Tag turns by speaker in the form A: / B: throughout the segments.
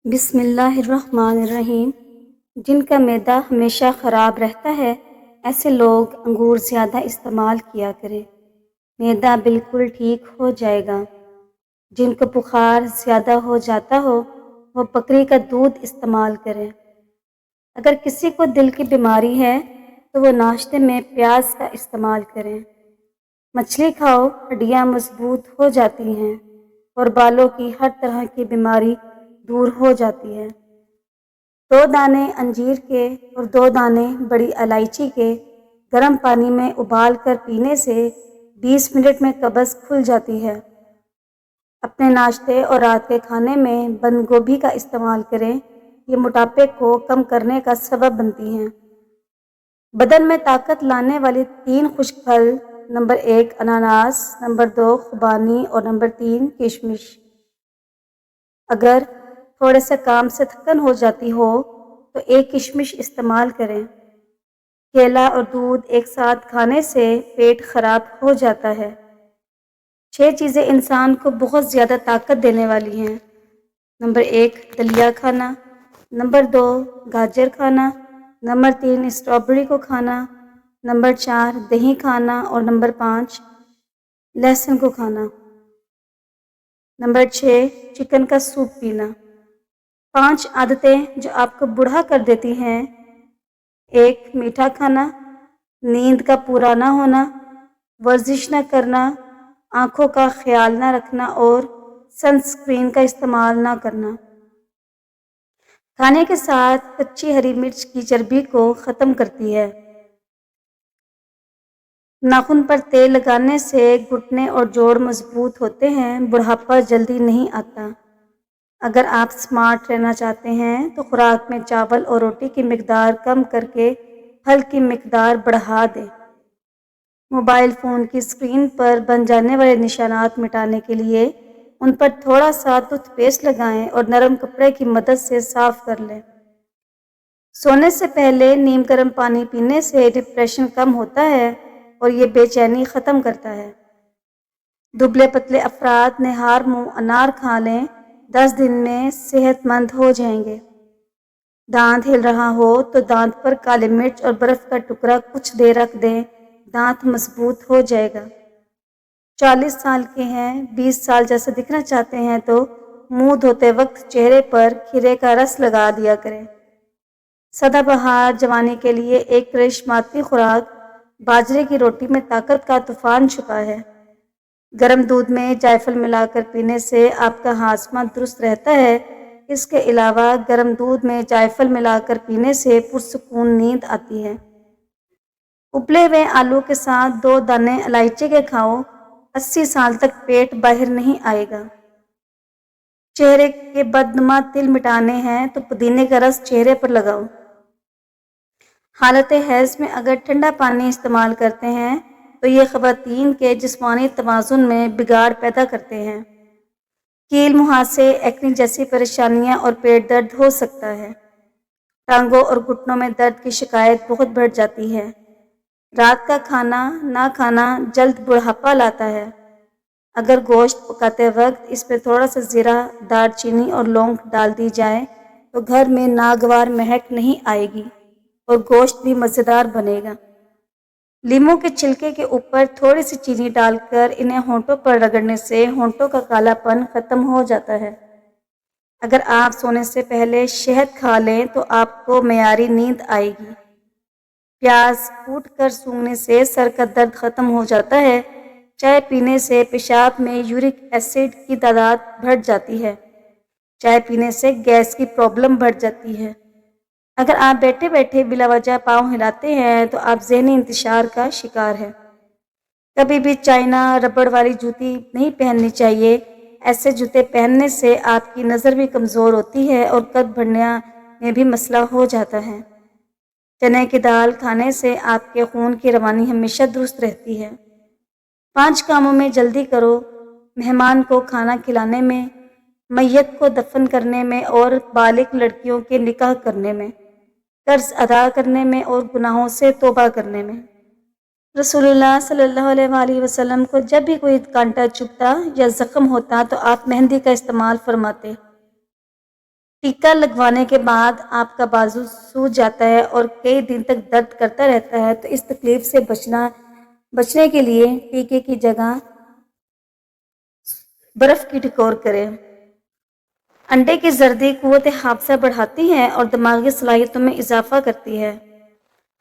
A: بسم اللہ الرحمن الرحیم۔ جن کا معدہ ہمیشہ خراب رہتا ہے ایسے لوگ انگور زیادہ استعمال کیا کریں، معدہ بالکل ٹھیک ہو جائے گا۔ جن کو بخار زیادہ ہو جاتا ہو وہ بکری کا دودھ استعمال کریں۔ اگر کسی کو دل کی بیماری ہے تو وہ ناشتے میں پیاز کا استعمال کریں۔ مچھلی کھاؤ، ہڈیاں مضبوط ہو جاتی ہیں اور بالوں کی ہر طرح کی بیماری دور ہو جاتی ہے۔ 2 دانے انجیر کے اور 2 دانے بڑی الائچی کے گرم پانی میں ابال کر پینے سے 20 منٹ میں قبض کھل جاتی ہے۔ اپنے ناشتے اور رات کے کھانے میں بند گوبھی کا استعمال کریں، یہ موٹاپے کو کم کرنے کا سبب بنتی ہیں۔ بدن میں طاقت لانے والی 3 خشک پھل: نمبر 1 اناناس، نمبر 2 خوبانی اور نمبر 3 کشمش۔ اگر تھوڑے سے کام سے تھکن ہو جاتی ہو تو 1 کشمش استعمال کریں۔ کیلا اور دودھ ایک ساتھ کھانے سے پیٹ خراب ہو جاتا ہے۔ 6 چیزیں انسان کو بہت زیادہ طاقت دینے والی ہیں۔ نمبر 1 دلیا کھانا، نمبر 2 گاجر کھانا، نمبر 3 اسٹرابیری کو کھانا، نمبر 4 دہی کھانا اور نمبر 5 لہسن کو کھانا۔ نمبر 6 چکن کا سوپ پینا۔ 5 عادتیں جو آپ کو بوڑھا کر دیتی ہیں: 1 میٹھا کھانا، نیند کا پورا نہ ہونا، ورزش نہ کرنا، آنکھوں کا خیال نہ رکھنا اور سن اسکرین کا استعمال نہ کرنا۔ کھانے کے ساتھ کچی ہری مرچ کی چربی کو ختم کرتی ہے۔ ناخن پر تیل لگانے سے گھٹنے اور جوڑ مضبوط ہوتے ہیں، بڑھاپا جلدی نہیں آتا۔ اگر آپ سمارٹ رہنا چاہتے ہیں تو خوراک میں چاول اور روٹی کی مقدار کم کر کے پھل کی مقدار بڑھا دیں۔ موبائل فون کی اسکرین پر بن جانے والے نشانات مٹانے کے لیے ان پر تھوڑا سا ٹوتھ پیسٹ لگائیں اور نرم کپڑے کی مدد سے صاف کر لیں۔ سونے سے پہلے نیم گرم پانی پینے سے ڈپریشن کم ہوتا ہے اور یہ بے چینی ختم کرتا ہے۔ دبلے پتلے افراد نہار منہ انار کھا لیں، 10 دن میں صحت مند ہو جائیں گے۔ دانت ہل رہا ہو تو دانت پر کالی مرچ اور برف کا ٹکڑا کچھ دیر رکھ دیں، دانت مضبوط ہو جائے گا۔ 40 سال کے ہیں، 20 سال جیسا دکھنا چاہتے ہیں تو منہ دھوتے وقت چہرے پر کھیرے کا رس لگا دیا کریں۔ سدا بہار جوانی کے لیے ایک کرشماتی خوراک باجرے کی روٹی میں طاقت کا طوفان چھپا ہے۔ گرم دودھ میں جائفل ملا کر پینے سے آپ کا ہاضمہ درست رہتا ہے۔ اس کے علاوہ گرم دودھ میں جائفل ملا کر پینے سے پرسکون نیند آتی ہے۔ ابلے ہوئے آلو کے ساتھ 2 دانے الائچی کے کھاؤ، 80 سال تک پیٹ باہر نہیں آئے گا۔ چہرے کے بدنما تل مٹانے ہیں تو پودینے کا رس چہرے پر لگاؤ۔ حالت حیض میں اگر ٹھنڈا پانی استعمال کرتے ہیں تو یہ خواتین کے جسمانی توازن میں بگاڑ پیدا کرتے ہیں۔ کیل مہاسے، ایکنی جیسی پریشانیاں اور پیٹ درد ہو سکتا ہے۔ ٹانگوں اور گھٹنوں میں درد کی شکایت بہت بڑھ جاتی ہے۔ رات کا کھانا نہ کھانا جلد بڑھاپا لاتا ہے۔ اگر گوشت پکاتے وقت اس میں تھوڑا سا زیرہ، دار چینی اور لونگ ڈال دی جائے تو گھر میں ناگوار مہک نہیں آئے گی اور گوشت بھی مزیدار بنے گا۔ لیموں کے چھلکے کے اوپر تھوڑی سی چینی ڈال کر انہیں ہونٹوں پر رگڑنے سے ہونٹوں کا کالا پن ختم ہو جاتا ہے۔ اگر آپ سونے سے پہلے شہد کھا لیں تو آپ کو معیاری نیند آئے گی۔ پیاز کوٹ کر سونگھنے سے سر کا درد ختم ہو جاتا ہے۔ چائے پینے سے پیشاب میں یورک ایسڈ کی تعداد بڑھ جاتی ہے۔ چائے پینے سے گیس کی پرابلم بڑھ جاتی ہے۔ اگر آپ بیٹھے بیٹھے بلا وجہ پاؤں ہلاتے ہیں تو آپ ذہنی انتشار کا شکار ہیں۔ کبھی بھی چائنا ربڑ والی جوتی نہیں پہننی چاہیے۔ ایسے جوتے پہننے سے آپ کی نظر بھی کمزور ہوتی ہے اور قد بڑھنے میں بھی مسئلہ ہو جاتا ہے۔ چنے کی دال کھانے سے آپ کے خون کی روانی ہمیشہ درست رہتی ہے۔ 5 کاموں میں جلدی کرو: مہمان کو کھانا کھلانے میں، میت کو دفن کرنے میں اور بالغ لڑکیوں کے نکاح کرنے میں، قرض ادا کرنے میں اور گناہوں سے توبہ کرنے میں۔ رسول اللہ صلی اللہ علیہ وآلہ وسلم کو جب بھی کوئی کانٹا چبھتا یا زخم ہوتا تو آپ مہندی کا استعمال فرماتے۔ ٹیکا لگوانے کے بعد آپ کا بازو سوج جاتا ہے اور کئی دن تک درد کرتا رہتا ہے، تو اس تکلیف سے بچنے کے لیے ٹیکے کی جگہ برف کی ٹکور کریں۔ انڈے کی زردی قوت حافظہ بڑھاتی ہے اور دماغی صلاحیتوں میں اضافہ کرتی ہے۔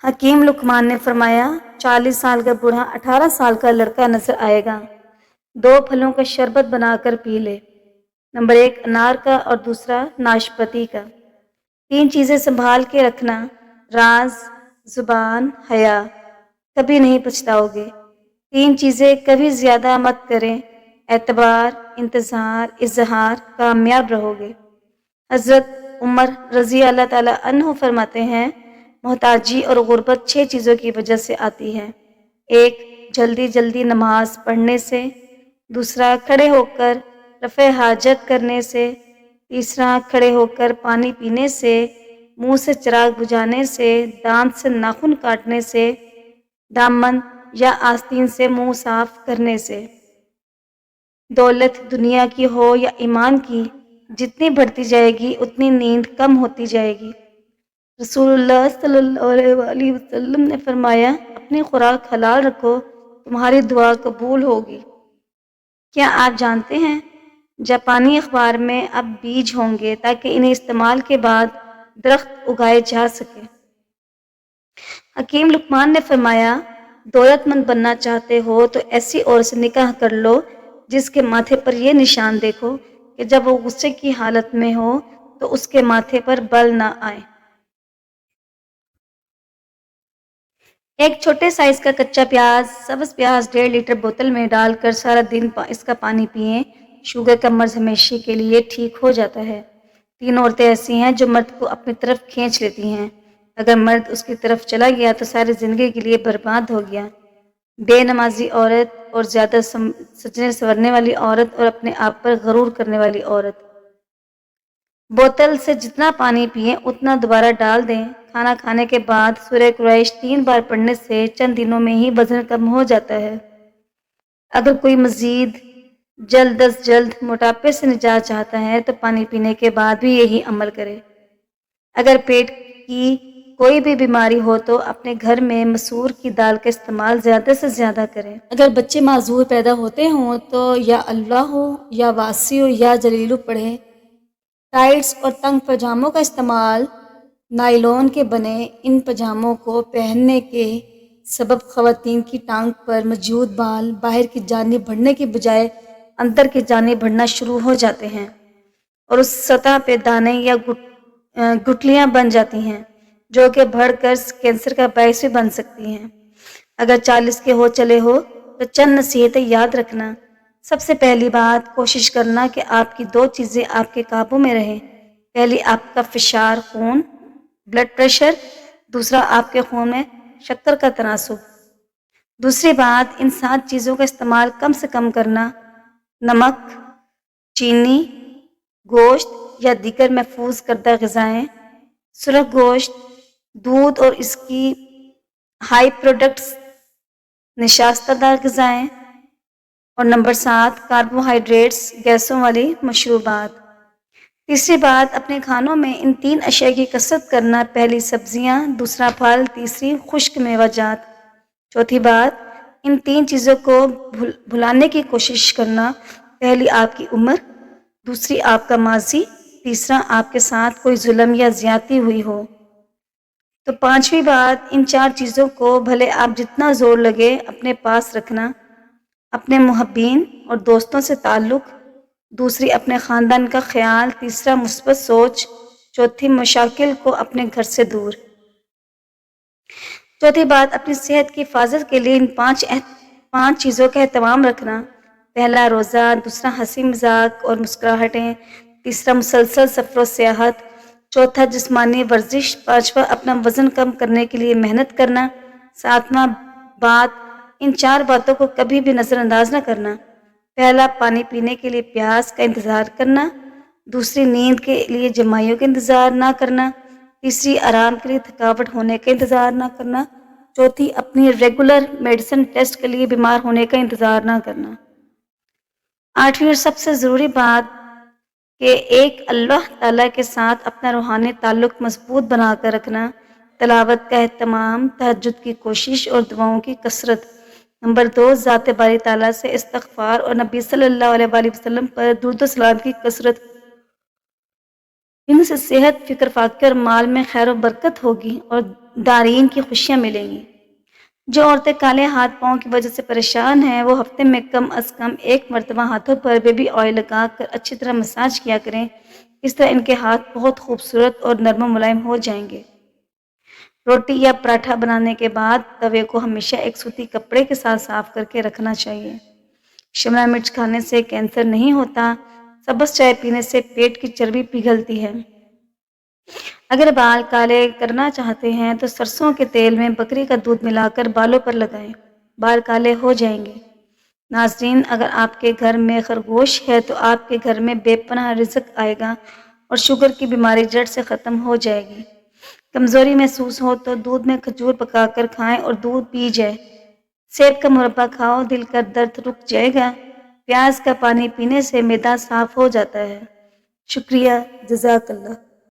A: حکیم لقمان نے فرمایا، 40 سال کا بوڑھا 18 سال کا لڑکا نظر آئے گا۔ 2 پھلوں کا شربت بنا کر پی لے، نمبر 1 انار کا اور دوسرا ناشپتی کا۔ 3 چیزیں سنبھال کے رکھنا، راز، زبان، حیا، کبھی نہیں پچھتاؤ گے۔ 3 چیزیں کبھی زیادہ مت کریں، اعتبار، انتظار، اظہار، کامیاب رہو گے۔ حضرت عمر رضی اللہ تعالیٰ عنہ فرماتے ہیں، محتاجی اور غربت 6 چیزوں کی وجہ سے آتی ہے۔ 1 جلدی جلدی نماز پڑھنے سے، دوسرا کھڑے ہو کر رفع حاجت کرنے سے، تیسرا کھڑے ہو کر پانی پینے سے، منہ سے چراغ بجھانے سے، دانت سے ناخن کاٹنے سے، دامن یا آستین سے منہ صاف کرنے سے۔ دولت دنیا کی ہو یا ایمان کی، جتنی بڑھتی جائے گی اتنی نیند کم ہوتی جائے گی۔ رسول اللہ صلی اللہ علیہ وآلہ وسلم نے فرمایا، اپنی خوراک حلال رکھو، تمہاری دعا قبول ہوگی۔ کیا آپ جانتے ہیں، جاپانی اخبار میں اب بیج ہوں گے تاکہ انہیں استعمال کے بعد درخت اگائے جا سکے۔ حکیم لقمان نے فرمایا، دولت مند بننا چاہتے ہو تو ایسی عورت سے نکاح کر لو جس کے ماتھے پر یہ نشان دیکھو کہ جب وہ غصے کی حالت میں ہو تو اس کے ماتھے پر بل نہ آئے۔ ایک چھوٹے سائز کا کچا پیاز، سبز پیاز 1.5 لیٹر بوتل میں ڈال کر سارا دن اس کا پانی پئیں، شوگر کا مرض ہمیشہ کے لیے ٹھیک ہو جاتا ہے۔ 3 عورتیں ایسی ہیں جو مرد کو اپنی طرف کھینچ لیتی ہیں، اگر مرد اس کی طرف چلا گیا تو ساری زندگی کے لیے برباد ہو گیا۔ بے نمازی عورت اور زیادہ سجنے سنورنے والی عورت اور اپنے آپ پر غرور کرنے والی عورت۔ بوتل سے جتنا پانی پئیں اتنا دوبارہ ڈال دیں۔ کھانا کھانے کے بعد سورہ قریش 3 بار پڑھنے سے چند دنوں میں ہی وزن کم ہو جاتا ہے۔ اگر کوئی مزید جلد از جلد موٹاپے سے نجات چاہتا ہے تو پانی پینے کے بعد بھی یہی عمل کرے۔ اگر پیٹ کی کوئی بھی بیماری ہو تو اپنے گھر میں مسور کی دال کا استعمال زیادہ سے زیادہ کریں۔ اگر بچے معذور پیدا ہوتے ہوں تو یا اللہ ہو یا واسی ہو یا جلیلو پڑھیں۔ ٹائٹس اور تنگ پاجاموں کا استعمال، نائلون کے بنے ان پاجاموں کو پہننے کے سبب خواتین کی ٹانگ پر موجود بال باہر کی جانب بڑھنے کی بجائے اندر کی جانب بڑھنا شروع ہو جاتے ہیں اور اس سطح پہ دانے یا گٹھلیاں بن جاتی ہیں جو کہ بڑھ کر کینسر کا باعث بھی بن سکتی ہیں۔ اگر 40 کے ہو چلے ہو تو چند نصیحتیں یاد رکھنا۔ سب سے پہلی بات، کوشش کرنا کہ آپ کی 2 چیزیں آپ کے قابو میں رہیں۔ پہلی آپ کا فشار خون، بلڈ پریشر، دوسرا آپ کے خون میں شکر کا تناسب۔ دوسری بات، ان 7 چیزوں کا استعمال کم سے کم کرنا، نمک، چینی، گوشت یا دیگر محفوظ کردہ غذائیں، سرخ گوشت، دودھ اور اس کی ہائی پروڈکٹس، نشاستہ دار غذائیں، اور نمبر 7 کاربوہائیڈریٹس، گیسوں والی مشروبات۔ تیسری بات، اپنے کھانوں میں ان 3 اشیاء کی کثرت کرنا، پہلی سبزیاں، دوسرا پھل، تیسری خشک میوہ جات۔ چوتھی بات، ان 3 چیزوں کو بھلانے کی کوشش کرنا، پہلی آپ کی عمر، دوسری آپ کا ماضی، تیسرا آپ کے ساتھ کوئی ظلم یا زیادتی ہوئی ہو۔ تو 5ویں بات، ان 4 چیزوں کو بھلے آپ جتنا زور لگے اپنے پاس رکھنا، اپنے محبین اور دوستوں سے تعلق، دوسری اپنے خاندان کا خیال، تیسرا مثبت سوچ، چوتھی مشاکل کو اپنے گھر سے دور۔ چوتھی بات، اپنی صحت کی حفاظت کے لیے ان 5 چیزوں کا اہتمام رکھنا، پہلا روزہ، دوسرا ہنسی مذاق اور مسکراہٹیں، تیسرا مسلسل سفر و سیاحت، چوتھا جسمانی ورزش، 5واں اپنا وزن کم کرنے کے لیے محنت کرنا، 7واں بات، ان 4 باتوں کو کبھی بھی نظر انداز نہ کرنا، پہلا پانی پینے کے لیے پیاس کا انتظار کرنا، دوسری نیند کے لیے جمائیوں کا انتظار نہ کرنا، تیسری آرام کے لیے تھکاوٹ ہونے کا انتظار نہ کرنا، چوتھی اپنی ریگولر میڈیسن ٹیسٹ کے لیے بیمار ہونے کا انتظار نہ کرنا۔ 8ویں اور سب سے ضروری بات، کہ ایک اللہ تعالیٰ کے ساتھ اپنا روحانی تعلق مضبوط بنا کر رکھنا، تلاوت کا اہتمام، تہجد کی کوشش اور دعاؤں کی کثرت۔ نمبر 2، ذات باری تعالیٰ سے استغفار اور نبی صلی اللہ علیہ وآلہ وسلم پر درود و سلام کی کثرت۔ ان سے صحت، فکر فاقہ اور مال میں خیر و برکت ہوگی اور دارین کی خوشیاں ملیں گی۔ جو عورتیں کالے ہاتھ پاؤں کی وجہ سے پریشان ہیں وہ ہفتے میں کم از کم 1 مرتبہ ہاتھوں پر بیبی آئل لگا کر اچھی طرح مساج کیا کریں، اس طرح ان کے ہاتھ بہت خوبصورت اور نرم و ملائم ہو جائیں گے۔ روٹی یا پراٹھا بنانے کے بعد توے کو ہمیشہ ایک سوتی کپڑے کے ساتھ صاف کر کے رکھنا چاہیے۔ شملہ مرچ کھانے سے کینسر نہیں ہوتا، سبز چائے پینے سے پیٹ کی چربی پگھلتی ہے۔ اگر بال کالے کرنا چاہتے ہیں تو سرسوں کے تیل میں بکری کا دودھ ملا کر بالوں پر لگائیں، بال کالے ہو جائیں گے۔ ناظرین، اگر آپ کے گھر میں خرگوش ہے تو آپ کے گھر میں بے پناہ رزق آئے گا اور شوگر کی بیماری جڑ سے ختم ہو جائے گی۔ کمزوری محسوس ہو تو دودھ میں کھجور پکا کر کھائیں اور دودھ پی جائے۔ سیب کا مربع کھاؤ، دل کا درد رک جائے گا۔ پیاز کا پانی پینے سے معدہ صاف ہو جاتا ہے۔ شکریہ، جزاک اللہ۔